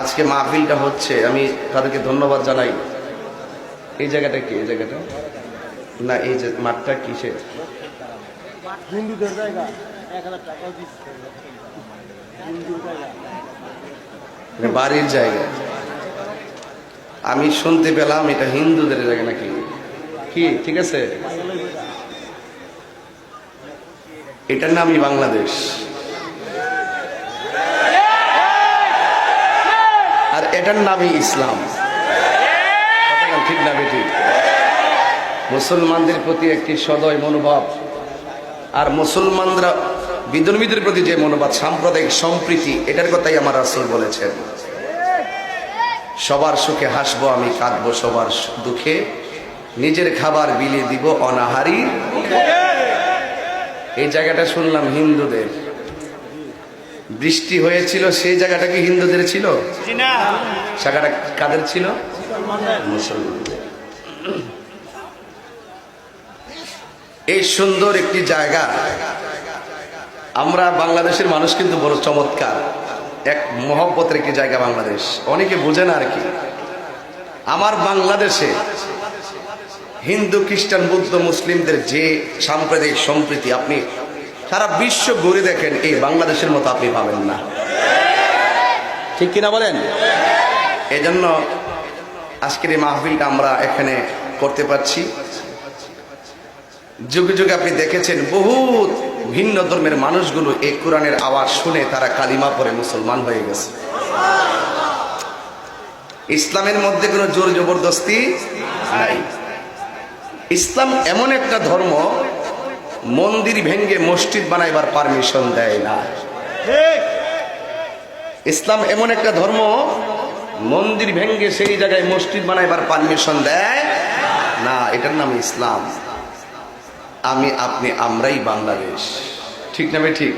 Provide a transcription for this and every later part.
আজকে মাহফিলটা হচ্ছে, আমি তাদেরকে ধন্যবাদ জানাই। এই জায়গাটা কি? এই জায়গাটা না, এই যে মাঠটা কিসের? হিন্দুদের জায়গা, 1000 টাকা দিচ্ছে। বাড়ির জায়গা। আমি শুনতে পেলাম এটা হিন্দুদের জায়গা নাকি? কি ঠিক আছে? এটার নামই বাংলাদেশ, আর এটার নামই ইসলাম। ঠিক না বেটি? মুসলমানদের প্রতি একটি সদয় মনোভাব, আর মুসলমানরা বিধর্মীদের প্রতি যে মনোভাব, সাম্প্রদায়িক সম্প্রীতি, এটার কথাই আমার রাসূল বলেছেন। সবার সুখে হাসবো আমি, কাঁদবো সবার দুঃখে, নিজের খাবার বিলিয়ে দিব অনাহারী। এই জায়গাটা শুনলাম হিন্দুদের। বৃষ্টি হয়েছিল, সেই জায়গাটা কি হিন্দুদের ছিল? জায়গাটা কাদের ছিল? মুসলমানদের। এই সুন্দর একটি জায়গা। আমরা বাংলাদেশের মানুষ কিন্তু বড় চমৎকার, এক মহব্বতের একটি জায়গা বাংলাদেশ। অনেকে বোঝে না আর কি। আমার বাংলাদেশে হিন্দু, খ্রিস্টান, বৌদ্ধ, মুসলিমদের যে সাম্প্রদায়িক সম্প্রীতি, আপনি সারা বিশ্ব ঘুরে দেখেন, এই বাংলাদেশের মতো আপনি পাবেন না। ঠিক কিনা বলেন? এই জন্য আজকের এই মাহফিলটা আমরা এখানে করতে পারছি। যুগে যুগে আপনি দেখেছেন বহুত ভিন্ন ধর্মের মানুষগুলো এই কোরআনের আওয়াজ শুনে তারা কালিমা পড়ে মুসলমান হয়ে গেছে। ইসলামের মধ্যে কোনো জোর জবরদস্তি নাই। ইসলাম এমন একটা ধর্ম, মন্দির ভেঙ্গে মসজিদ বানাইবার পারমিশন দেয় না। ইসলাম এমন একটা ধর্ম, মন্দির ভেঙ্গে সেই জায়গায় মসজিদ বানাইবার পারমিশন দেয় না। এটার নাম ইসলাম। আমি, আপনি, আমরাই বাংলাদেশ। ঠিক না ভাই? ঠিক।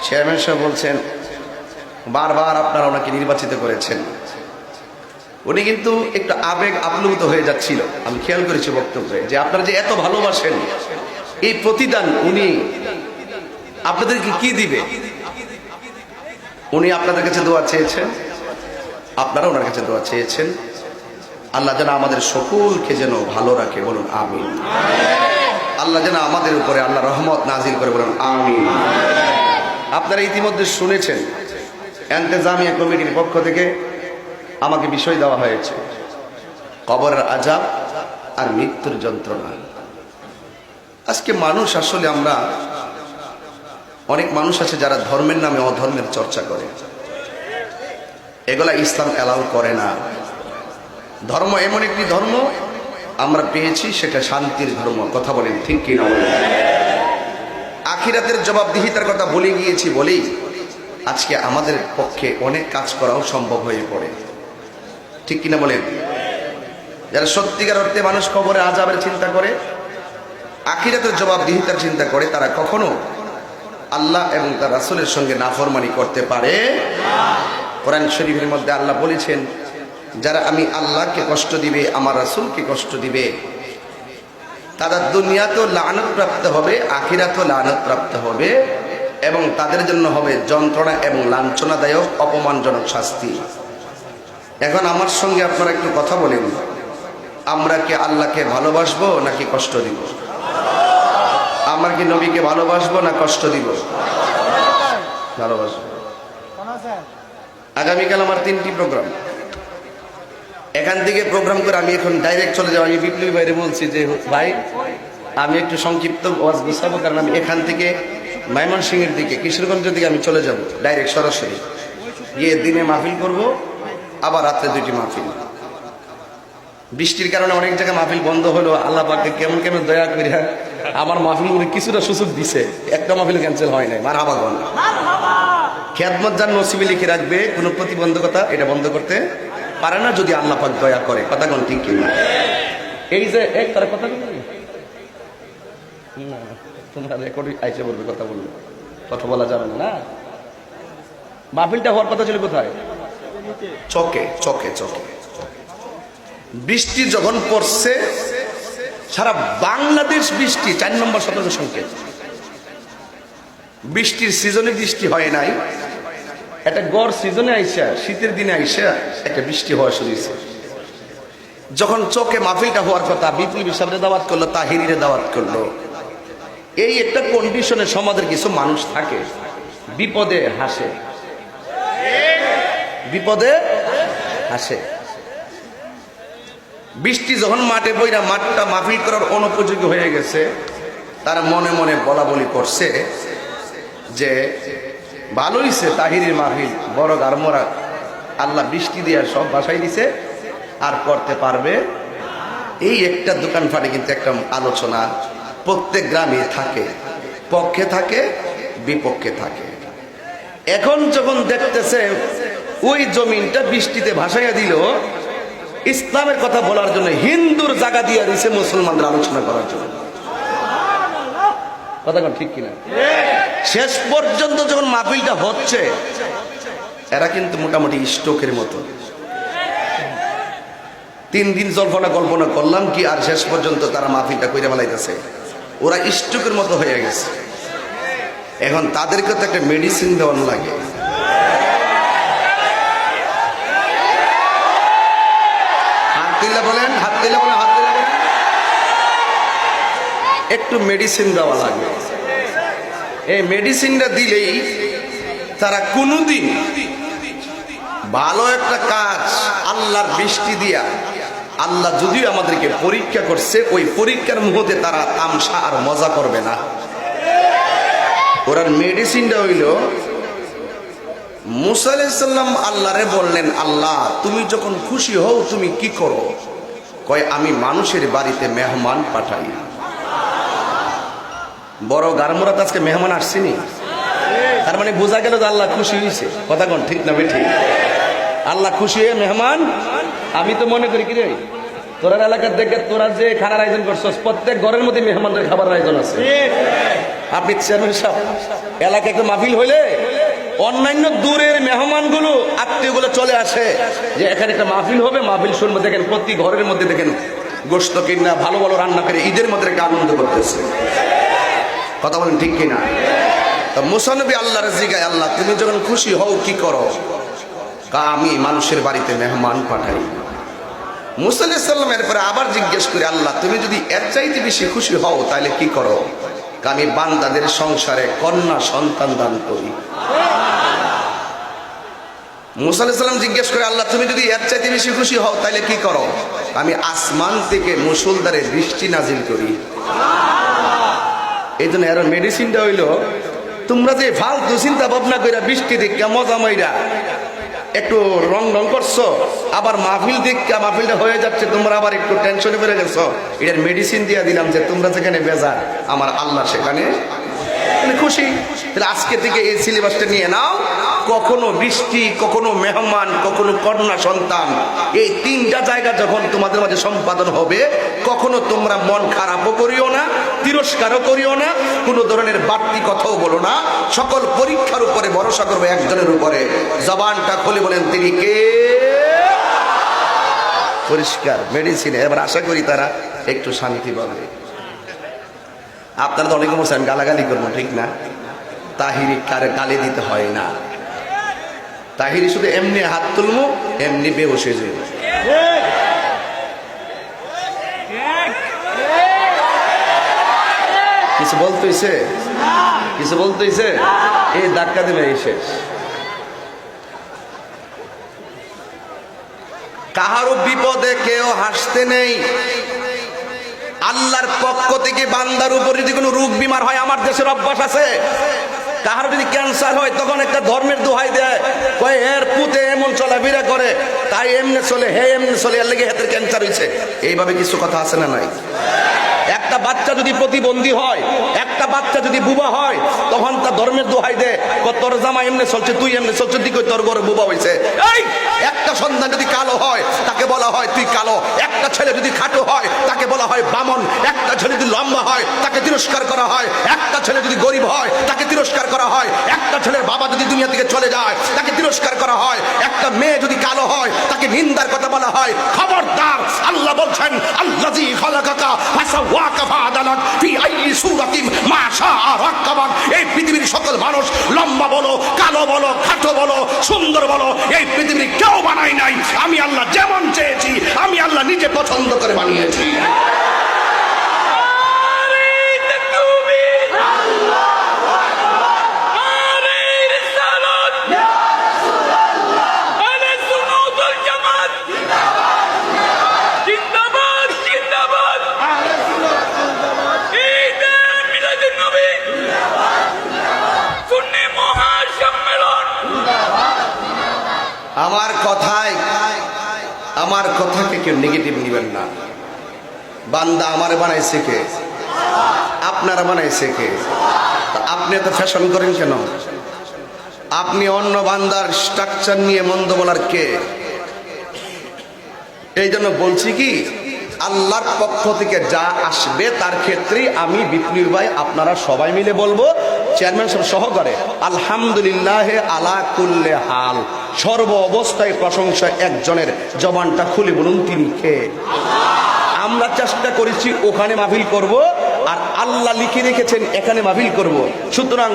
চেয়ারম্যান সাহেব বলছেন বারবার আপনারা ওনাকে নির্বাচিত করেছেন। উনি কিন্তু একটু আবেগ আপ্লুত হয়ে যাচ্ছিল। আমি খেয়াল করেছি বক্তব্যে যে আপনারা যে এত ভালোবাসেন, এই প্রতিদান উনি আপনাদেরকে কি দিবে? উনি আপনাদের কাছে দোয়া চেয়েছেন, আপনারা ওনার কাছে দোয়া চেয়েছেন। আল্লাহ যেন আমাদের সকলকে যেন ভালো রাখে, বলুন আমিন। আল্লাহ যেন আমাদের উপরে আল্লাহ রহমত নাজিল করে, বলুন আমিন। আপনারা ইতিমধ্যে শুনেছেন, ইন্তেজামিয়া কমিটির পক্ষ থেকে আমাকে বিষয় দেওয়া হয়েছে কবরের আযাব আর মৃত্যুর যন্ত্রণা। আজকে মানুষ, আসলে আমরা অনেক মানুষ আছে যারা ধর্মের নামে অধর্মের চর্চা করে। এগুলা ইসলাম অ্যালাউ করে না। ধর্ম এমন একটি ধর্ম আমরা পেয়েছি, সেটা শান্তির ধর্ম। কথা বলেন ঠিক কি না? আখিরাতের জবাবদিহিতার কথা বলে গিয়েছি বলেই আজকে আমাদের পক্ষে অনেক কাজ করাও সম্ভব হয়ে পড়ে। ঠিক কিনা বলেন? যারা সত্যিকার অর্থে মানুষ কবরে আযাবের চিন্তা করে, আখিরাতের জবাবদিহিতার চিন্তা করে, তারা কখনো আল্লাহ এবং তার রাসূলের সঙ্গে নাফরমানি করতে পারে না। কোরআন শরীফের মধ্যে আল্লাহ বলেছেন, যারা আমি আল্লাহকে কষ্ট দিবে, আমার রাসূলকে কষ্ট দিবে, তারা দুনিয়াতেও লানত প্রাপ্ত হবে, আখিরাতেও লানত প্রাপ্ত হবে, এবং তাদের জন্য হবে যন্ত্রণা এবং লাঞ্ছনাদায়ক অপমানজনক শাস্তি। এখন আমার সঙ্গে আপনারা একটু কথা বলেন, আমরা কি আল্লাহকে ভালোবাসবো নাকি কষ্ট দিব? আমরা কি নবীকে ভালোবাসবো না কষ্ট দিব? ভালোবাসবো। আগামীকাল আমার 3টি প্রোগ্রাম। এখান থেকে প্রোগ্রাম করে আমি এখন ডাইরেক্ট চলে যাবো। আমি বিপ্লবী বাইরে বলছি যে ভাই, আমি একটু সংক্ষিপ্ত ওয়াজ গুছাবো, কারণ আমি এখান থেকে ময়মনসিংহের দিকে, কিশোরগঞ্জের দিকে আমি চলে যাব ডাইরেক্ট, সরাসরি গিয়ে দিনে মাহফিল করব, আবার রাত্রে 2টি মাহফিল। বৃষ্টির কারণে অনেক জায়গায় মাহফিল বন্ধ হলো। আল্লাহ পাক কেমন কেমন দয়া করে আমার মাহফিলগুলো কিছুটা সুযোগ দিছে, একটা মাহফিল ক্যান্সেল হয় নাই। মারহাবা গণ। খেদমত যার নসিবে লিখে রাখবে, কোনো প্রতিবন্ধকতা এটা বন্ধ করতে পারে না, যদি আল্লাহ পাক দয়া করে। কথা কোন ঠিক কিনা? এই যে এক তার কথা বলবে না, তোমরা রেকর্ড আইসে বলবে, কথা বলবে, কথা বলা যাবে না। মাহফিলটা হওয়ার কথা ছিল কোথায়? চকে চকে চকে। বৃষ্টি যখন পড়ছে, সারা বাংলাদেশ বৃষ্টি, 4 নম্বর সতর্ক সংকেত। বৃষ্টির সিজনে বৃষ্টি হয় নাই, একটা গড় সিজনে আইসা, শীতের দিনে আইসা একটা বৃষ্টি হওয়া শুরু হয়েছে। যখন চোখে মাহফিলটা হওয়ার কথা, বিপ্লবী সাহেবরে দাওয়াত করলো, তাহিরিরে দাওয়াত করলো। এই একটা কন্ডিশনে সমাজের কিছু মানুষ থাকে, বিপদে হাসে, বিপদে হাসে। বৃষ্টি যখন মাঠে বইরা মাঠটা মাহফিল করার অনুপযোগী হয়ে গেছে, তারা মনে মনে বলা বলি করছে যে ভালো হইছে তাহিরির মাহফিল, বড় গারমোরা, আল্লাহ বৃষ্টি দিয়ে সব বাসায় দিছে, আর করতে পারবে। এই একটা দোকানপাটে কিন্তু একটা আলোচনা প্রত্যেক গ্রামে থাকে, পক্ষে থাকে বিপক্ষে থাকে। এখন যখন দেখতেছে ওই জমিনটা বৃষ্টিতে ভাসাইয়া দিল, ইসলামের কথা বলার জন্য হিন্দুর জায়গা দিয়ে দিছে মুসলমানদের আলোচনা করার জন্য। কথা কোন ঠিক কিনা? শেষ পর্যন্ত যখন মাহফিলটা হচ্ছে, এরা কিন্তু মোটামুটি স্ট্রোকের মতো। 3 দিন কল্পনা করলাম কি, আর শেষ পর্যন্ত তারা মাহফিলটা কইরা ফেলাইতেছে। ওরা স্ট্রোকের মতো হয়ে গেছে। এখন তাদেরকে তো একটা মেডিসিন দেওয়ানো লাগে। হাত দিলে বলেন, হাত দিলে বলেন, হাত দিলে বলেন, একটু মেডিসিন দেওয়া লাগে। এই মেডিসিনটা দিলেই তারা কোনোদিন ভালো একটা কাজ আল্লাহর বৃষ্টি দিয়া, আল্লাহ যদিও আমাদেরকে পরীক্ষা করছে, ওই পরীক্ষার মুহূর্তে তারা তামসা আর মজা করবে না। ওরার মেডিসিনটা হইল, মুসা আলাইহিস সালাম আল্লাহরে বললেন, আল্লাহ তুমি যখন খুশি হও তুমি কি করো? কয় আমি মানুষের বাড়িতে মেহমান পাঠাই। বড় গারমোরাত আজকে মেহমান আসছিনি, তার মানে বোঝা গেল যে আল্লাহ খুশি হয়েছে। কথা কোন ঠিক না বেঠি? আল্লাহ খুশি হয়ে মেহমান। আমি তো মনে করি কি রে, তোরা এলাকার দেখে তোরা যে খানার আয়োজন করছস, প্রত্যেক ঘরের মধ্যে মেহমানদের খাবার আয়োজন আছে। আপনি চেয়ারম্যান সাহেব, এলাকায় একটা মাহফিল হইলে অন্যান্য দূরের মেহমানগুলো, আত্মীয়গুলো চলে আসে যে এখানে একটা মাহফিল হবে, মাহফিল শুনবো। দেখেন প্রতি ঘরের মধ্যে দেখেন গোশত কিনা ভালো ভালো রান্না করে ঈদের মধ্যে একটা আনন্দ করতেছে। কথা বলেন ঠিক কিনা? মুসা নবী আল্লাহর জিগায়, আল্লাহ তুমি যখন খুশি হও কি করো? আমি মানুষের বাড়িতে মেহমান পাঠাই। মুসা আলাইহিস সালাম এরপরে আবার জিজ্ঞেস করে, আল্লাহ তুমি যদি এর চাইতে বেশি খুশি হও তাহলে কি করো? আমি বান্দাদের সংসারে কন্যা সন্তান দান করি। মুসা আলাইহিস সালাম জিজ্ঞেস করে, আল্লাহ তুমি যদি এর চাইতে বেশি খুশি হও তাহলে কি করো? আমি আসমান থেকে মুষলধারে বৃষ্টি নাজিল করি। এই জন্য এর মেডিসিনটা হইল, তোমরা যে ফালতু চিন্তা ভাবনা কইরা বৃষ্টি দেখা মজা মাইরা একটু রং করছো, আবার মাহফিল দেখা মাহফিলটা হয়ে যাচ্ছে, তোমরা আবার একটু টেনশনে পড়ে গেছো। এটার মেডিসিন দিয়ে দিলাম যে তোমরা যেখানে বেজার, আমার আল্লাহ সেখানে খুশি। তাহলে আজকে থেকে এই সিলেবাসটা নিয়ে নাও। কখনো বৃষ্টি, কখনো মেহমান, কখনো কন্যা সন্তান, এই 3টা জায়গা যখন তোমাদের মাঝে সম্পাদন হবে, কখনো তোমরা মন খারাপও করিও না, তিরস্কারও করিও না, কোনো ধরনের বাড়তি কথাও বলো না। সকল পরীক্ষার উপরে ভরসা করবে একজনের উপরে। জবানটা খুলে বলেন তিনি কে? পরিষ্কার মেডিসিনে। এবার আশা করি তারা একটু শান্তি পাবে। আপনারা তো অনেকে বলছেন গালাগালি করবো, ঠিক না? তাহিরি কারে গালি দিতে হয় না। তাহিরি শুধু এমনি হাত তুলবো, এমনি বেহুশ হয়ে যাবে। কিছু বলতেছে, কিছু বলতেছে, এই ধাক্কা দেবে, এই শেষ। কাহারও বিপদে কেউ হাসতে নেই। আল্লাহর পক্ষ থেকে বান্দার উপর যদি কোনো রোগ বিমার হয়, আমার দেশের অভ্যাস আছে, কাহার যদি ক্যান্সার হয় তখন একটা ধর্মের দোহাই দেয়, কয় এর পুতে এমন চলাফেরা করে, তাই এমনি চলে, হে এমনি চলে, এর লেগে হাতের ক্যান্সার হয়েছে। এইভাবে কিছু কথা আছে না নাই? একটা বাচ্চা যদি প্রতিবন্ধী হয়, একটা বাচ্চা যদি বুবা হয়, তখন তার ধর্মের দোহাই দেয়, তোর জামা এমনি চলছে, তুই এমনি চলছে, তুই তোর ঘরে বুবা হয়েছে। এই একটা সন্তান যদি কালো হয় তাকে বলা হয় তুই কালো, একটা ছেলে যদি খাটো হয় তাকে বলা বলা হয় বামন, একটা ছেলে যদি লম্বা হয় তাকে তিরস্কার করা হয়, একটা ছেলে যদি গরিব হয় তাকে তিরস্কার করা হয়, একটা ছেলের বাবা যদি দুনিয়া থেকে চলে যায় তাকে তিরস্কার করা হয়, একটা মেয়ে যদি কালো হয় তাকে নিন্দার কথা বলা হয়। খবরদার, আল্লাহ বলছেন আল্লাযী খালাকাকা ফাসাওয়াকা ফাআদালাক ফি আইয়ি সূরাতিন মা শাআ রাক্কাবাক। এই পৃথিবীর সকল মানুষ, লম্বা বলো, কালো বলো, খাটো বলো, সুন্দর বলো, এই পৃথিবীর কেউ বানায় নাই। আমি আল্লাহ যেমন চেয়েছি, আমি আল্লাহ নিজে পছন্দ করে বানিয়েছি। আমার কথাকে কেউ নেগেটিভ নেবেন না। বান্দা আমার বানাইছে কে? আপনারা বানাইছে কে? আপনি এত ফ্যাশন করেন কেন? আপনি অন্য বান্দার স্ট্রাকচার নিয়ে মন্দ বলার কে? এই জন্য বলছি কি, আল্লাহর পক্ষ থেকে যা আসবে তার ক্ষেত্রে আমি বিপ্লবী ভাই আপনারা সবাই মিলে বলবো, চেয়ারম্যান সাহেব সহকারে আলহামদুলিল্লাহ আলা কুল্লে হাল, সর্ব অবস্থায় প্রশংসা একজনের। জবানটা খুলে বলুন তিনি কে? আমরা চেষ্টা করেছি ওখানে মাহফিল করব, আর আল্লাহ লিখে রেখেছেন এখানে মাহফিল করব। সুতরাং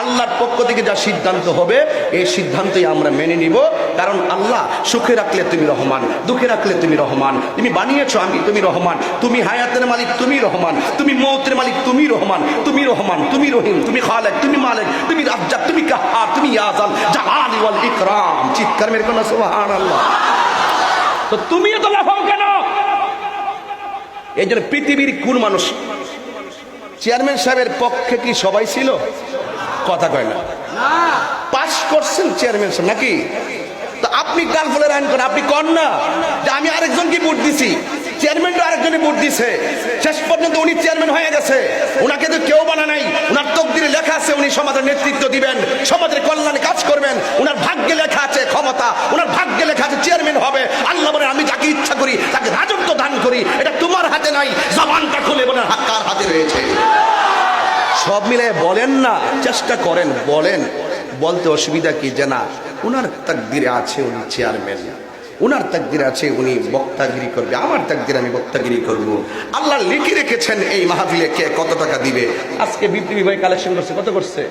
আল্লাহর পক্ষ থেকে যা সিদ্ধান্ত হবে এই সিদ্ধান্তই আমরা মেনে নিব। কারণ আল্লাহ সুখে রাখলে তুমি রহমান, দুঃখে রাখলে তুমি রহমান। তুমি বানিয়েছো আমি, তুমি রহমান। তুমি হায়াতের মালিক, তুমি রহমান। তুমি মৌতের মালিক, তুমি রহমান। তুমি রহমান, তুমি রহিম, তুমি খালেক, তুমি মালিক, তুমি রাজ্জাক, তুমি কাহ্হার, তুমি ইয়াজাল জালালি ওয়াল ইকরাম। চিৎকার মেরে কোন সুবহানাল্লাহ। তো তুমি এত লাফাও কেন? এই জন্য পৃথিবীর কোন মানুষ চেয়ারম্যান সাহেবের পক্ষে কি সবাই ছিল? কথা কয় না। পাস করছেন চেয়ারম্যান সাহেব নাকি? তো আপনি গাল ফুলের আইন করেন, আপনি কর না যে আমি আরেকজনকে ভোট দিছি, চেয়ারম্যান তো আরেকজনে ভোট দিছে, শেষ পর্যন্ত উনি চেয়ারম্যান হয়ে গেছে। উনাকে তো কেউ বানা নাই, উনার তকদিরে লেখা আছে উনি সমাজের নেতৃত্ব দিবেন, সমাজের কল্যাণে কাজ করবেন। উনার ভাগ্যে লেখা আছে ক্ষমতা, উনার ভাগ্যে লেখা আছে চেয়ারম্যান হবে। আল্লাহ বলেন আমি যাকে ইচ্ছা করি তাকে রাজত্ব দান করি। এটা তোমার হাতে নাই। জবানটা খুলে বলেন কার হাতে রয়েছে? সব মিলে বলেন না, চেষ্টা করেন, বলেন। বলতে অসুবিধা কি? যে না, উনার তাকদিরে আছে উনি চেয়ারম্যান, উনার তাকদিরে আছে উনি বক্তাগিরি করবে, আমার তাকদিরে আমি বক্তাগিরি করব। আল্লাহ লিখে রেখেছেন এই মাহফিলে কে কত টাকা দিবে। আজকে বিপ্লবী ভাই কালেকশন করছে, কত করছে?